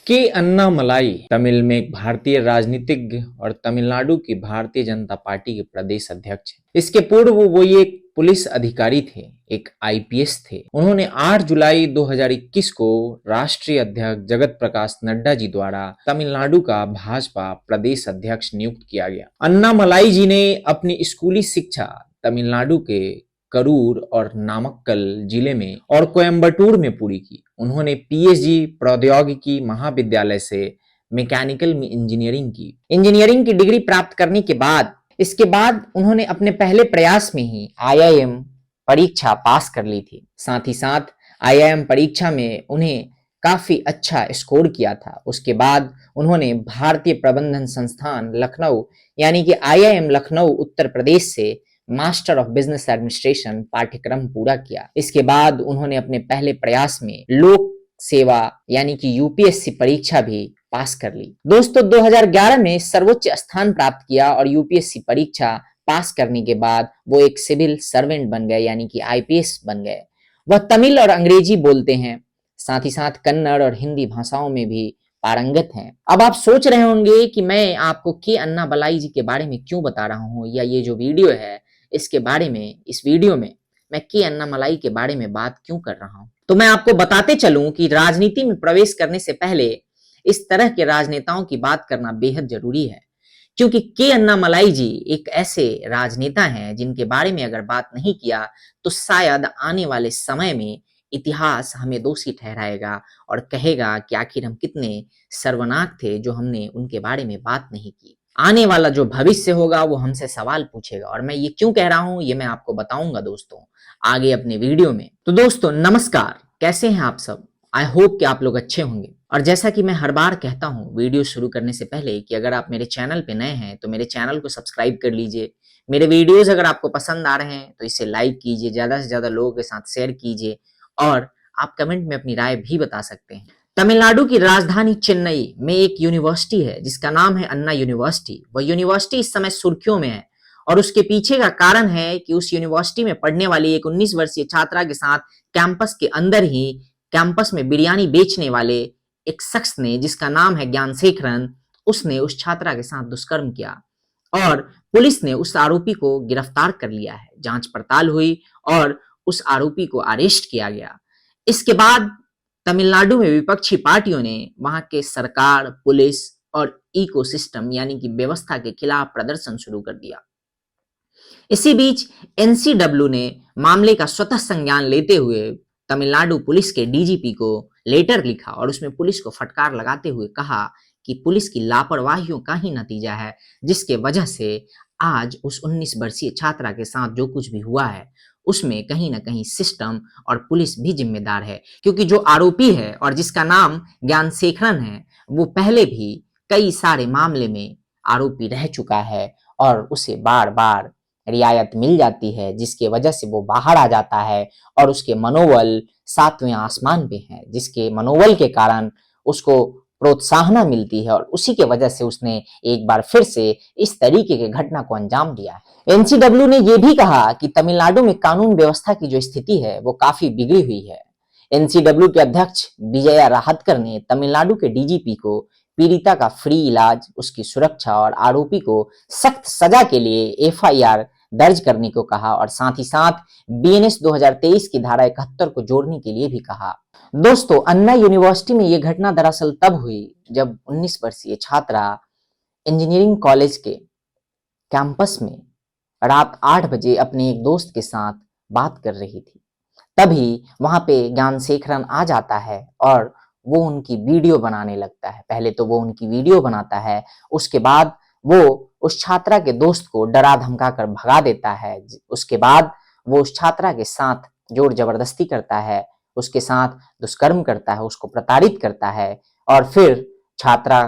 के अन्नामलाई तमिल में एक भारतीय राजनीतिज्ञ और तमिलनाडु की भारतीय जनता पार्टी के प्रदेश अध्यक्ष हैं। इसके पूर्व वो ये एक पुलिस अधिकारी थे, एक आईपीएस थे। उन्होंने 8 जुलाई 2021 को राष्ट्रीय अध्यक्ष जगत प्रकाश नड्डा जी द्वारा तमिलनाडु का भाजपा प्रदेश अध्यक्ष नियुक्त किया गया। अन्नामलाई जी ने अपनी स्कूली शिक्षा तमिलनाडु के करूर और नामक्कल जिले में और कोयम्बटूर में पूरी की। उन्होंने पीएचडी प्रौद्योगिकी महाविद्यालय से मैकेनिकल में इंजीनियरिंग की डिग्री प्राप्त करने के बाद इसके बाद उन्होंने अपने पहले प्रयास में ही आईआईएम परीक्षा पास कर ली थी। साथ ही साथ आईआईएम परीक्षा में उन्हें काफी अच्छा स्कोर किया था। उसके बाद उन्होंने भारतीय प्रबंधन संस्थान लखनऊ यानी कि आईआईएम लखनऊ उत्तर प्रदेश से मास्टर ऑफ बिजनेस एडमिनिस्ट्रेशन पाठ्यक्रम पूरा किया। इसके बाद उन्होंने अपने पहले प्रयास में लोक सेवा यानी कि यूपीएससी परीक्षा भी पास कर ली। दोस्तों 2011 में सर्वोच्च स्थान प्राप्त किया और यूपीएससी परीक्षा पास करने के बाद वो एक सिविल सर्वेंट बन गए यानी कि आईपीएस बन गए। वह तमिल और अंग्रेजी बोलते हैं, साथ ही साथ कन्नड़ और हिंदी भाषाओं में भी पारंगत हैं। अब आप सोच रहे होंगे कि मैं आपको के अन्नामलाई जी के बारे में क्यों बता रहा हूँ, या ये जो वीडियो है इसके बारे में, इस वीडियो में मैं के अन्नामलाई के बारे में बात क्यों कर रहा हूं। तो मैं आपको बताते चलूं कि राजनीति में प्रवेश करने से पहले इस तरह के राजनेताओं की बात करना बेहद जरूरी है, क्योंकि के अन्नामलाई जी एक ऐसे राजनेता हैं जिनके बारे में अगर बात नहीं किया तो शायद आने वाले समय में इतिहास हमें दोषी ठहराएगा और कहेगा कि आखिर हम कितने सर्वनाक थे जो हमने उनके बारे में बात नहीं की। आने वाला जो भविष्य होगा वो हमसे सवाल पूछेगा, और मैं ये क्यों कह रहा हूं ये मैं आपको बताऊंगा दोस्तों आगे अपने वीडियो में। तो दोस्तों नमस्कार, कैसे हैं आप सब? आई होप कि आप लोग अच्छे होंगे। और जैसा कि मैं हर बार कहता हूं वीडियो शुरू करने से पहले कि अगर आप मेरे चैनल पे नए हैं तो मेरे चैनल को सब्सक्राइब कर लीजिए। मेरे वीडियोस अगर आपको पसंद आ रहे हैं तो इसे लाइक कीजिए, ज्यादा से ज्यादा लोगों के साथ शेयर कीजिए, और आप कमेंट में अपनी राय भी बता सकते हैं। तमिलनाडु की राजधानी चेन्नई में एक यूनिवर्सिटी है जिसका नाम है अन्ना यूनिवर्सिटी। वह यूनिवर्सिटी इस समय सुर्खियों में है, और उसके पीछे का कारण है कि उस यूनिवर्सिटी में पढ़ने वाली एक 19 वर्षीय छात्रा के साथ कैंपस के अंदर ही कैंपस में बिरयानी बेचने वाले एक शख्स ने, जिसका नाम है ज्ञानशेखरन, उसने उस छात्रा के साथ दुष्कर्म किया और पुलिस ने उस आरोपी को गिरफ्तार कर लिया है। जांच पड़ताल हुई और उस आरोपी को अरेस्ट किया गया। इसके बाद तमिलनाडु में विपक्षी पार्टियों ने वहां के सरकार, पुलिस और इकोसिस्टम यानी कि व्यवस्था के खिलाफ प्रदर्शन शुरू कर दिया। इसी बीच एनसीडब्ल्यू ने मामले का स्वतः संज्ञान लेते हुए तमिलनाडु पुलिस के डीजीपी को लेटर लिखा और उसमें पुलिस को फटकार लगाते हुए कहा कि पुलिस की लापरवाहियों का ही नतीजा है जिसके वजह से आज उस 19 वर्षीय छात्रा के साथ जो कुछ भी हुआ है उसमें कहीं ना कहीं सिस्टम और पुलिस भी जिम्मेदार है, क्योंकि जो आरोपी है और जिसका नाम ज्ञानशेखरन है वो पहले भी कई सारे मामले में आरोपी रह चुका है और उसे बार बार रियायत मिल जाती है, जिसके वजह से वो बाहर आ जाता है और उसके मनोबल 7वें आसमान पे है, जिसके मनोबल के कारण उसको प्रोत्साहन मिलती है और उसी के वजह से उसने एक बार फिर से इस तरीके के घटना को अंजाम दिया है। एनसीडब्ल्यू ने यह भी कहा कि तमिलनाडु में कानून व्यवस्था की जो स्थिति है वो काफी बिगड़ी हुई है। एनसीडब्ल्यू के अध्यक्ष विजया राहतकर ने तमिलनाडु के डीजीपी को पीड़िता का फ्री इलाज, उसकी सुरक्षा और आरोपी को सख्त सजा के लिए एफआईआर दर्ज करने को कहा और साथ ही साथ बीएनएस 2023 की धारा 71 को जोड़ने के लिए भी कहा। दोस्तों अन्ना यूनिवर्सिटी में यह घटना दरअसल तब हुई जब 19 वर्षीय छात्रा इंजीनियरिंग कॉलेज के कैंपस में रात 8 बजे अपने एक दोस्त के साथ बात कर रही थी। तभी वहां पे ज्ञानशेखरन आ जाता है और वो उनकी वीडियो बनाने लगता है। पहले तो वो उनकी वीडियो बनाता है, उसके बाद वो उस छात्रा के दोस्त को डरा धमका कर भगा देता है। उसके बाद वो उस छात्रा के साथ जोर जबरदस्ती करता है, उसके साथ दुष्कर्म करता है, उसको प्रताड़ित करता है और फिर छात्रा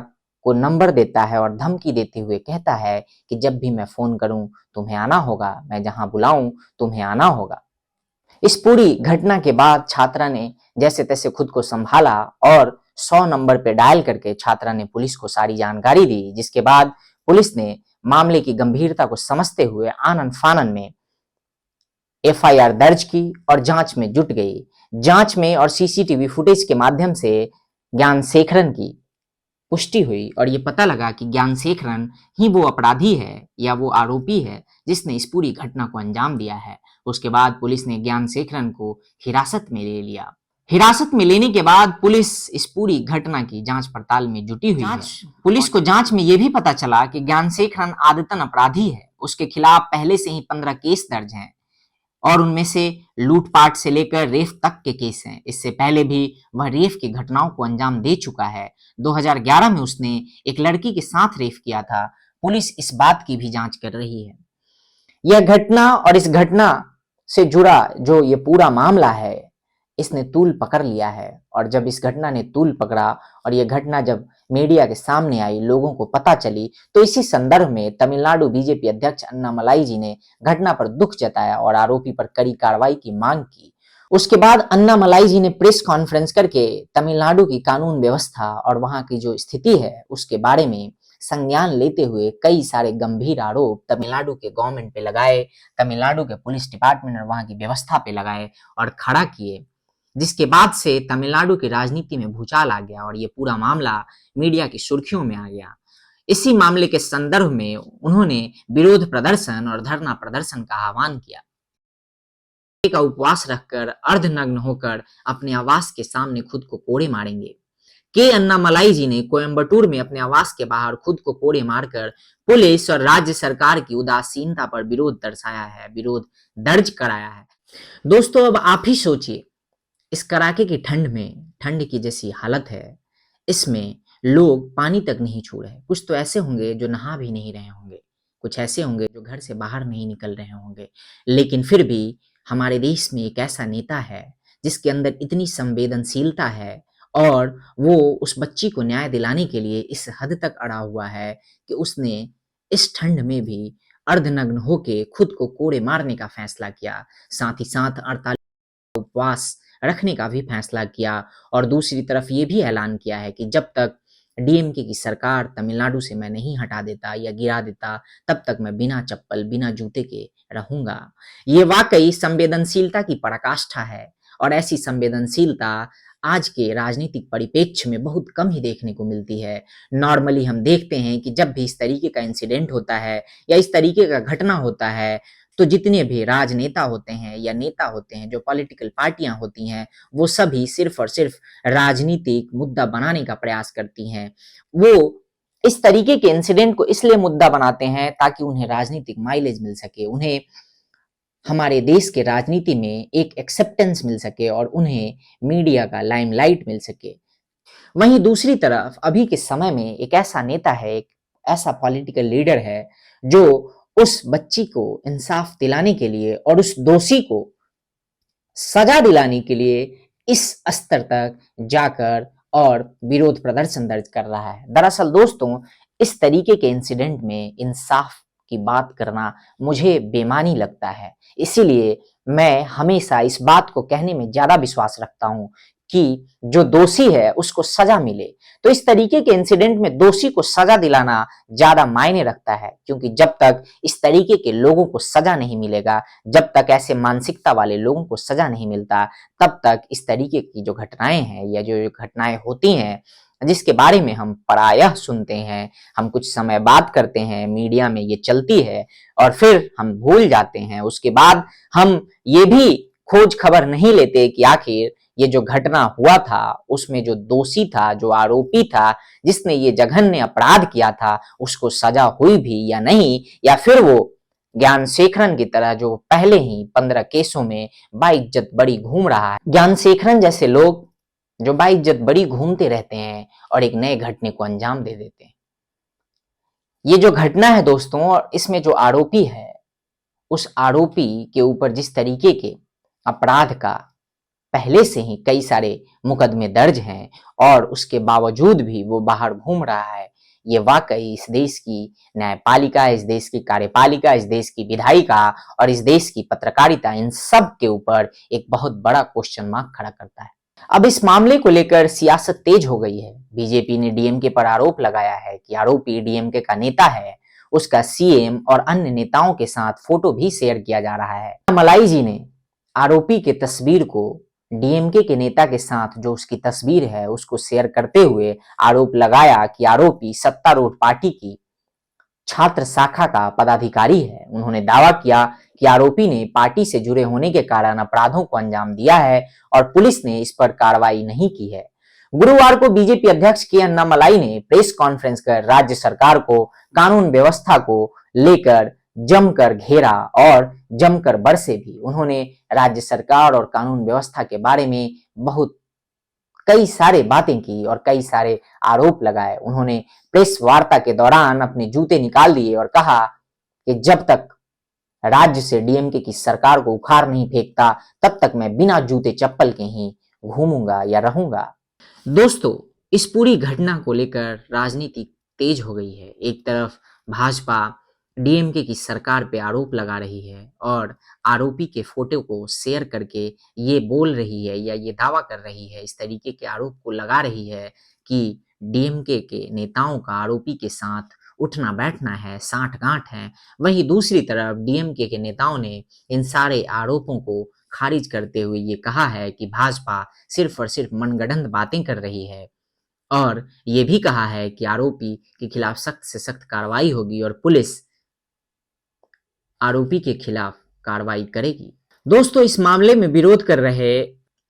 को नंबर देता है और धमकी देते हुए कहता है कि जब भी मैं फोन करूं तुम्हें आना होगा, मैं जहां बुलाऊं तुम्हें आना होगा। इस पूरी घटना के बाद छात्रा ने जैसे तैसे खुद को संभाला और 100 नंबर पे डायल करके छात्रा ने पुलिस को सारी जानकारी दी, जिसके बाद पुलिस ने मामले की गंभीरता को समझते हुए आनन फानन में एफआईआर दर्ज की और जांच में जुट गई। जांच में और सीसीटीवी फुटेज के माध्यम से ज्ञानशेखरन की पुष्टि हुई और ये पता लगा कि ज्ञानशेखरन ही वो अपराधी है या वो आरोपी है जिसने इस पूरी घटना को अंजाम दिया है, उसके बाद पुलिस ने ज्ञानशेखरन को हिरासत में ले लिया। हिरासत में लेने के बाद पुलिस इस पूरी घटना की जांच पड़ताल में जुटी हुई है। पुलिस को जांच में यह भी पता चला कि ज्ञानशेखरन आदतन अपराधी है, उसके खिलाफ पहले से ही 15 केस दर्ज हैं और उनमें से लूटपाट से लेकर रेप तक के केस हैं। इससे पहले भी वह रेप की घटनाओं को अंजाम दे चुका है। 2011 में उसने एक लड़की के साथ रेप किया था। पुलिस इस बात की भी जांच कर रही है। यह घटना और इस घटना से जुड़ा जो ये पूरा मामला है, इसने तूल पकड़ लिया है। और जब इस घटना ने तूल पकड़ा और यह घटना जब मीडिया के सामने आई, लोगों को पता चली, तो इसी संदर्भ में तमिलनाडु बीजेपी अध्यक्ष अन्नामलाई जी ने घटना पर दुख जताया और आरोपी पर कड़ी कार्रवाई की मांग की। उसके बाद अन्नामलाई जी ने प्रेस कॉन्फ्रेंस करके तमिलनाडु की कानून व्यवस्था और वहां की जो स्थिति है उसके बारे में संज्ञान लेते हुए कई सारे गंभीर आरोप तमिलनाडु के गवर्नमेंट पे लगाए, तमिलनाडु के पुलिस डिपार्टमेंट और वहां की व्यवस्था पे लगाए और खड़ा किए, जिसके बाद से तमिलनाडु की राजनीति में भूचाल आ गया और ये पूरा मामला मीडिया की सुर्खियों में आ गया। इसी मामले के संदर्भ में उन्होंने विरोध प्रदर्शन और धरना प्रदर्शन का आह्वान किया। का उपवास रखकर अर्धनग्न होकर अपने आवास के सामने खुद को कोड़े मारेंगे। के अन्नामलाई जी ने कोयम्बटूर में अपने आवास के बाहर खुद को कोड़े मारकर पुलिस और राज्य सरकार की उदासीनता पर विरोध दर्शाया है, विरोध दर्ज कराया है। दोस्तों, अब आप ही सोचिए, इस कड़ाके की ठंड में, ठंड की जैसी हालत है, इसमें लोग पानी तक नहीं छू रहे। कुछ तो ऐसे होंगे जो नहा भी नहीं रहे होंगे, कुछ ऐसे होंगे जो घर से बाहर नहीं निकल रहे होंगे, लेकिन फिर भी हमारे देश में एक ऐसा नेता है जिसके अंदर इतनी संवेदनशीलता है और वो उस बच्ची को न्याय दिलाने के लिए इस हद तक अड़ा हुआ है कि उसने इस ठंड में भी अर्धनग्न होके खुद को कोड़े मारने का फैसला किया, साथ ही साथ 48 उपवास रखने का भी फैसला किया और दूसरी तरफ ये भी ऐलान किया है कि जब तक डीएमके की सरकार तमिलनाडु से मैं नहीं हटा देता या गिरा देता, तब तक मैं बिना चप्पल, बिना जूते के रहूंगा। ये वाकई संवेदनशीलता की पराकाष्ठा है और ऐसी संवेदनशीलता आज के राजनीतिक परिप्रेक्ष्य में बहुत कम ही देखने को मिलती है। नॉर्मली हम देखते हैं कि जब भी इस तरीके का इंसिडेंट होता है या इस तरीके का घटना होता है, तो जितने भी राजनेता होते हैं या नेता होते हैं, जो पॉलिटिकल पार्टियां होती हैं, वो सभी सिर्फ और सिर्फ राजनीतिक मुद्दा बनाने का प्रयास करती हैं। वो इस तरीके के इंसिडेंट को इसलिए मुद्दा बनाते हैं ताकि उन्हें राजनीतिक माइलेज मिल सके, उन्हें हमारे देश के राजनीति में एक एक्सेप्टेंस मिल सके और उन्हें मीडिया का लाइमलाइट मिल सके। वहीं दूसरी तरफ अभी के समय में एक ऐसा नेता है, एक ऐसा पॉलिटिकल लीडर है जो उस बच्ची को इंसाफ दिलाने के लिए और उस दोषी को सजा दिलाने के लिए इस स्तर तक जाकर और विरोध प्रदर्शन दर्ज कर रहा है। दरअसल दोस्तों, इस तरीके के इंसिडेंट में इंसाफ की बात करना मुझे बेमानी लगता है, इसीलिए मैं हमेशा इस बात को कहने में ज्यादा विश्वास रखता हूं कि जो दोषी है उसको सजा मिले। तो इस तरीके के इंसिडेंट में दोषी को सजा दिलाना ज्यादा मायने रखता है, क्योंकि जब तक इस तरीके के लोगों को सजा नहीं मिलेगा, जब तक ऐसे मानसिकता वाले लोगों को सजा नहीं मिलता, तब तक इस तरीके की जो घटनाएं हैं या जो घटनाएं होती हैं जिसके बारे में हम प्रायः सुनते हैं, हम कुछ समय बात करते हैं, मीडिया में ये चलती है और फिर हम भूल जाते हैं। उसके बाद हम ये भी खोज खबर नहीं लेते कि आखिर ये जो घटना हुआ था उसमें जो दोषी था, जो आरोपी था, जिसने ये जघन्य अपराध किया था, उसको सजा हुई भी या नहीं, या फिर वो ज्ञानशेखरन की तरह जो पहले ही 15 केसों में बाइज्जत बड़ी घूम रहा है। ज्ञानशेखरन जैसे लोग जो बाइज्जत बड़ी घूमते रहते हैं और एक नए घटने को अंजाम दे देते हैं। ये जो घटना है दोस्तों, और इसमें जो आरोपी है, उस आरोपी के ऊपर जिस तरीके के अपराध का पहले से ही कई सारे मुकदमे दर्ज हैं और उसके बावजूद भी वो बाहर घूम रहा है, ये वाकई इस देश की न्यायपालिका, इस देश की कार्यपालिका, इस देश की विधायिका और इस देश की पत्रकारिता, इन सब के ऊपर एक बहुत बड़ा क्वेश्चन मार्क खड़ा करता है। अब इस मामले को लेकर सियासत तेज हो गई है। बीजेपी ने डीएमके पर आरोप लगाया है कि आरोपी डीएमके का नेता है, उसका सीएम और अन्य नेताओं के साथ फोटो भी शेयर किया जा रहा है। मलाई जी ने आरोपी के तस्वीर को डीएमके के नेता के साथ जो उसकी तस्वीर है उसको शेयर करते हुए आरोप लगाया कि आरोपी सत्तारूढ़ पार्टी की छात्र शाखा का पदाधिकारी है। उन्होंने दावा किया कि आरोपी ने पार्टी से जुड़े होने के कारण अपराधों को अंजाम दिया है और पुलिस ने इस पर कार्रवाई नहीं की है। गुरुवार को बीजेपी अध्यक्ष के अन्नामलाई ने प्रेस कॉन्फ्रेंस कर राज्य सरकार को कानून व्यवस्था को लेकर जमकर घेरा और जमकर बरसे भी। उन्होंने राज्य सरकार और कानून व्यवस्था के बारे में बहुत कई सारे बातें की और कई सारे आरोप लगाए। उन्होंने प्रेस वार्ता के दौरान अपने जूते निकाल दिए और कहा कि जब तक राज्य से डीएमके की सरकार को उखाड़ नहीं फेंकता तब तक मैं बिना जूते चप्पल के ही घूमूंगा या रहूंगा। दोस्तों, इस पूरी घटना को लेकर राजनीति तेज हो गई है। एक तरफ भाजपा डीएमके की सरकार पे आरोप लगा रही है और आरोपी के फोटो को शेयर करके ये बोल रही है या ये दावा कर रही है, इस तरीके के आरोप को लगा रही है कि डीएमके के नेताओं का आरोपी के साथ उठना बैठना है, साठ-गांठ है। वहीं दूसरी तरफ डीएमके के नेताओं ने इन सारे आरोपों को खारिज करते हुए ये कहा है कि भाजपा सिर्फ और सिर्फ मनगढ़ंत बातें कर रही है और ये भी कहा है कि आरोपी के खिलाफ सख्त से सख्त कार्रवाई होगी और पुलिस आरोपी के खिलाफ कार्रवाई करेगी। दोस्तों, इस मामले में विरोध कर रहे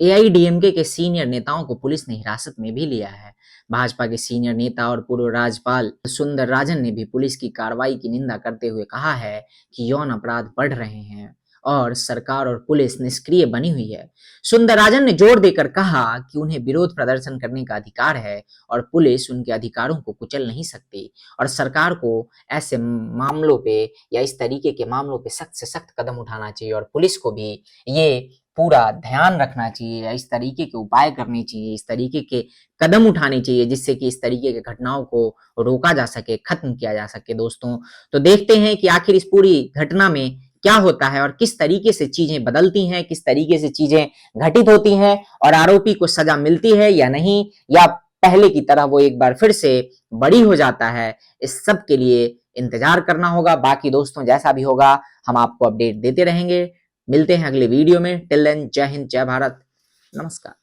एआईडीएमके के सीनियर नेताओं को पुलिस ने हिरासत में भी लिया है। भाजपा के सीनियर नेता और पूर्व राज्यपाल सुंदरराजन ने भी पुलिस की कार्रवाई की निंदा करते हुए कहा है कि यौन अपराध बढ़ रहे हैं और सरकार और पुलिस निष्क्रिय बनी हुई है। सुंदरराजन ने जोर देकर कहा कि उन्हें विरोध प्रदर्शन करने का अधिकार है और पुलिस उनके अधिकारों को कुचल नहीं सकती और सरकार को ऐसे मामलों पे या इस तरीके के मामलों पे सख्त से सख्त कदम उठाना चाहिए और पुलिस को भी ये पूरा ध्यान रखना चाहिए या इस तरीके के उपाय करने चाहिए, इस तरीके के कदम उठाने चाहिए जिससे कि इस तरीके के घटनाओं को रोका जा सके, खत्म किया जा सके। दोस्तों, तो देखते हैं कि आखिर इस पूरी घटना में क्या होता है और किस तरीके से चीजें बदलती हैं, किस तरीके से चीजें घटित होती हैं और आरोपी को सजा मिलती है या नहीं, या पहले की तरह वो एक बार फिर से बरी हो जाता है। इस सब के लिए इंतजार करना होगा। बाकी दोस्तों, जैसा भी होगा हम आपको अपडेट देते रहेंगे। मिलते हैं अगले वीडियो में। टिल देन, जय हिंद, जय भारत, नमस्कार।